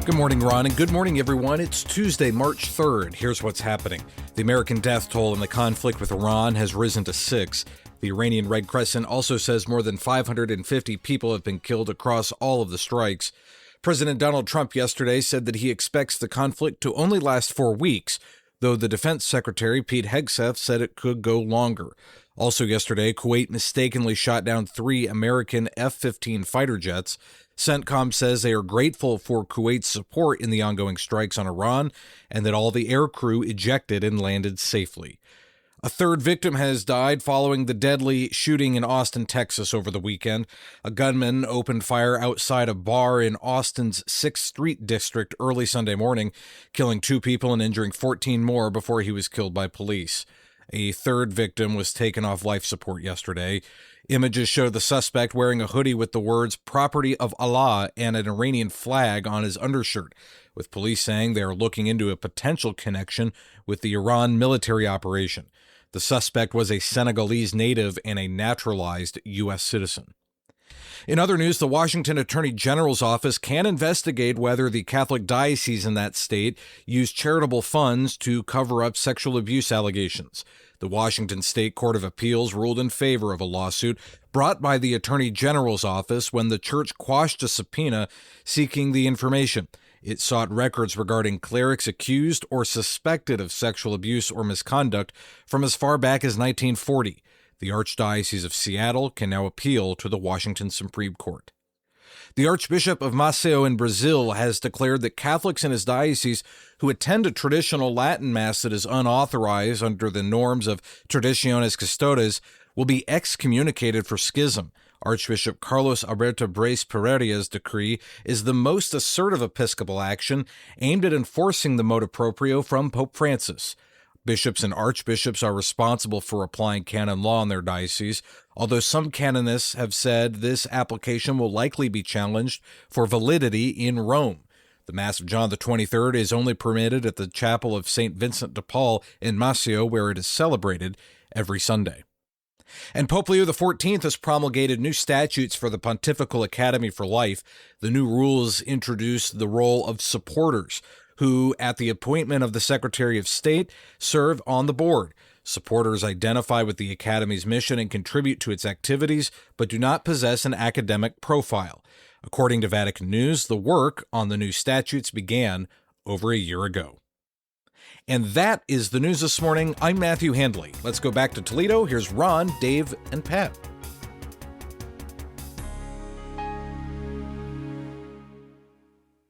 Good morning, Ron, and good morning, everyone. It's Tuesday, March 3rd. Here's what's happening. The American death toll in the conflict with Iran has risen to 6. The Iranian Red Crescent also says more than 550 people have been killed across all of the strikes. President Donald Trump yesterday said that he expects the conflict to only last 4 weeks, though the Defense Secretary Pete Hegseth said it could go longer. Also yesterday, Kuwait mistakenly shot down 3 American F-15 fighter jets. CENTCOM says they are grateful for Kuwait's support in the ongoing strikes on Iran and that all the aircrew ejected and landed safely. A third victim has died following the deadly shooting in Austin, Texas over the weekend. A gunman opened fire outside a bar in Austin's 6th Street district early Sunday morning, killing 2 people and injuring 14 more before he was killed by police. A third victim was taken off life support yesterday. Images show the suspect wearing a hoodie with the words "Property of Allah" and an Iranian flag on his undershirt, with police saying they are looking into a potential connection with the Iran military operation. The suspect was a Senegalese native and a naturalized U.S. citizen. In other news, the Washington Attorney General's office can investigate whether the Catholic diocese in that state used charitable funds to cover up sexual abuse allegations. The Washington State Court of Appeals ruled in favor of a lawsuit brought by the Attorney General's office when the church quashed a subpoena seeking the information. It sought records regarding clerics accused or suspected of sexual abuse or misconduct from as far back as 1940. The Archdiocese of Seattle can now appeal to the Washington Supreme Court. The Archbishop of Maceió in Brazil has declared that Catholics in his diocese who attend a traditional Latin Mass that is unauthorized under the norms of Traditiones Custodes will be excommunicated for schism. Archbishop Carlos Alberto Brace Pereira's decree is the most assertive episcopal action aimed at enforcing the motu proprio from Pope Francis. Bishops and archbishops are responsible for applying canon law in their diocese, although some canonists have said this application will likely be challenged for validity in Rome. The Mass of John the 23rd is only permitted at the Chapel of St. Vincent de Paul in Maceió, where it is celebrated every Sunday. And Pope Leo XIV has promulgated new statutes for the Pontifical Academy for Life. The new rules introduce the role of supporters, who, at the appointment of the Secretary of State, serve on the board. Supporters identify with the Academy's mission and contribute to its activities, but do not possess an academic profile. According to Vatican News, the work on the new statutes began over a year ago. And that is the news this morning. I'm Matthew Handley. Let's go back to Toledo. Here's Ron, Dave, and Pat.